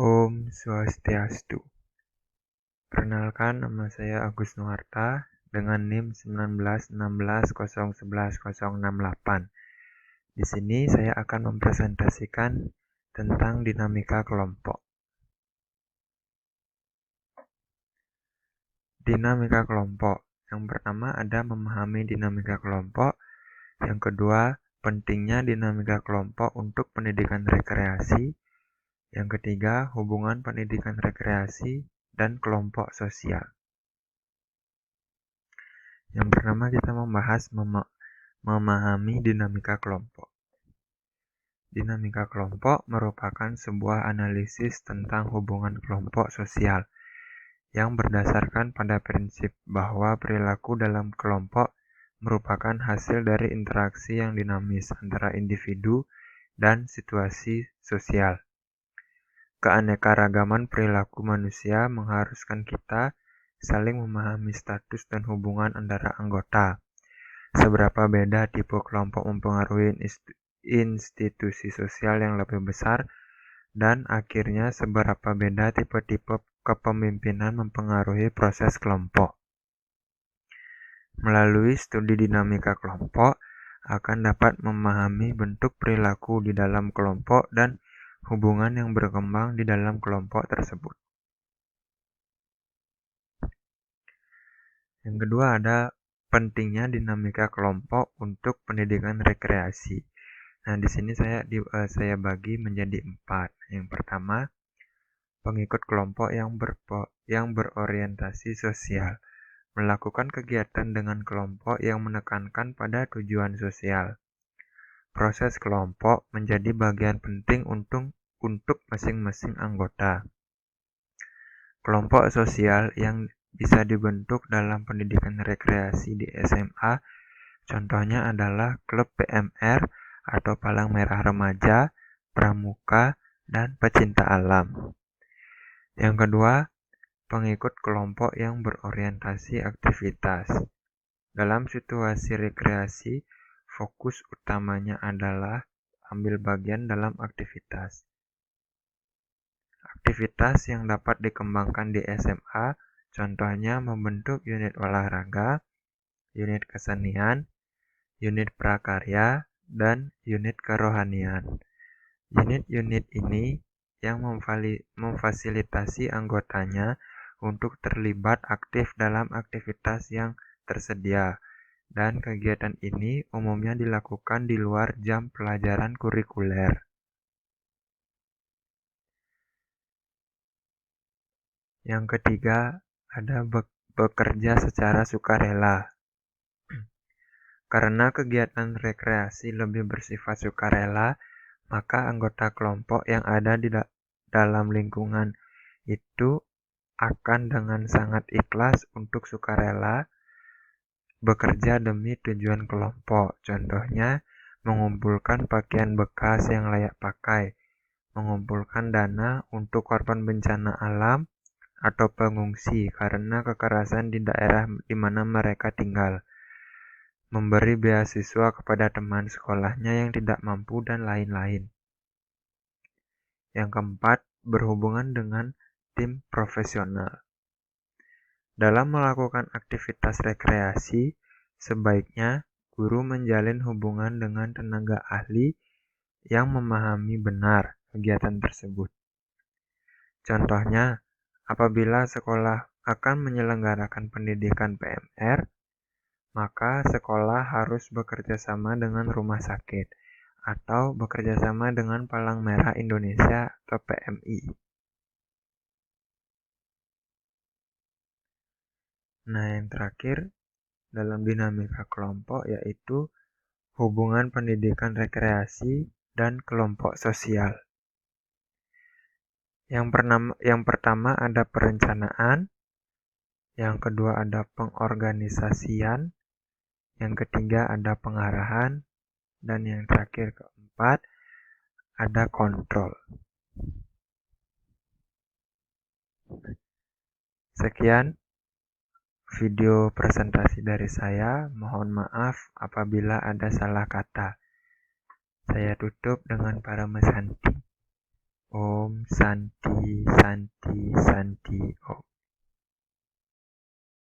Om Swastiastu. Perkenalkan, nama saya Agus Nuarta dengan NIM 1916011068. Di sini saya akan mempresentasikan tentang dinamika kelompok. Dinamika kelompok. Yang pertama ada memahami dinamika kelompok. Yang kedua, pentingnya dinamika kelompok untuk pendidikan rekreasi. Yang ketiga, hubungan pendidikan rekreasi dan kelompok sosial. Yang pertama kita membahas memahami dinamika kelompok. Dinamika kelompok merupakan sebuah analisis tentang hubungan kelompok sosial yang berdasarkan pada prinsip bahwa perilaku dalam kelompok merupakan hasil dari interaksi yang dinamis antara individu dan situasi sosial. Keanekaragaman perilaku manusia mengharuskan kita saling memahami status dan hubungan antara anggota, seberapa beda tipe kelompok mempengaruhi institusi sosial yang lebih besar, dan akhirnya seberapa beda tipe-tipe kepemimpinan mempengaruhi proses kelompok. Melalui studi dinamika kelompok, akan dapat memahami bentuk perilaku di dalam kelompok dan hubungan yang berkembang di dalam kelompok tersebut. Yang kedua ada pentingnya dinamika kelompok untuk pendidikan rekreasi. Nah, di sini saya bagi menjadi 4. Yang pertama, pengikut kelompok yang berorientasi sosial, melakukan kegiatan dengan kelompok yang menekankan pada tujuan sosial. Proses kelompok menjadi bagian penting untuk masing-masing anggota. Kelompok sosial yang bisa dibentuk dalam pendidikan rekreasi di SMA, contohnya adalah klub PMR atau Palang Merah Remaja, Pramuka, dan Pecinta Alam. Yang kedua, pengikut kelompok yang berorientasi aktivitas. Dalam situasi rekreasi, fokus utamanya adalah ambil bagian dalam aktivitas. Aktivitas yang dapat dikembangkan di SMA, contohnya membentuk unit olahraga, unit kesenian, unit prakarya, dan unit kerohanian. Unit-unit ini yang memfasilitasi anggotanya untuk terlibat aktif dalam aktivitas yang tersedia, dan kegiatan ini umumnya dilakukan di luar jam pelajaran kurikuler. Yang ketiga, ada bekerja secara sukarela. Karena kegiatan rekreasi lebih bersifat sukarela, maka anggota kelompok yang ada di dalam lingkungan itu akan dengan sangat ikhlas untuk sukarela bekerja demi tujuan kelompok. Contohnya, mengumpulkan pakaian bekas yang layak pakai, mengumpulkan dana untuk korban bencana alam, atau pengungsi karena kekerasan di daerah di mana mereka tinggal, memberi beasiswa kepada teman sekolahnya yang tidak mampu, dan lain-lain. Yang keempat, berhubungan dengan tim profesional. Dalam melakukan aktivitas rekreasi, sebaiknya guru menjalin hubungan dengan tenaga ahli yang memahami benar kegiatan tersebut. Contohnya, apabila sekolah akan menyelenggarakan pendidikan PMR, maka sekolah harus bekerja sama dengan rumah sakit atau bekerja sama dengan Palang Merah Indonesia atau PMI. Nah, yang terakhir dalam dinamika kelompok yaitu hubungan pendidikan rekreasi dan kelompok sosial. Yang pertama ada perencanaan, yang kedua ada pengorganisasian, yang ketiga ada pengarahan, dan yang terakhir keempat ada kontrol. Sekian video presentasi dari saya. Mohon maaf apabila ada salah kata. Saya tutup dengan Paramesanti. Om Santi.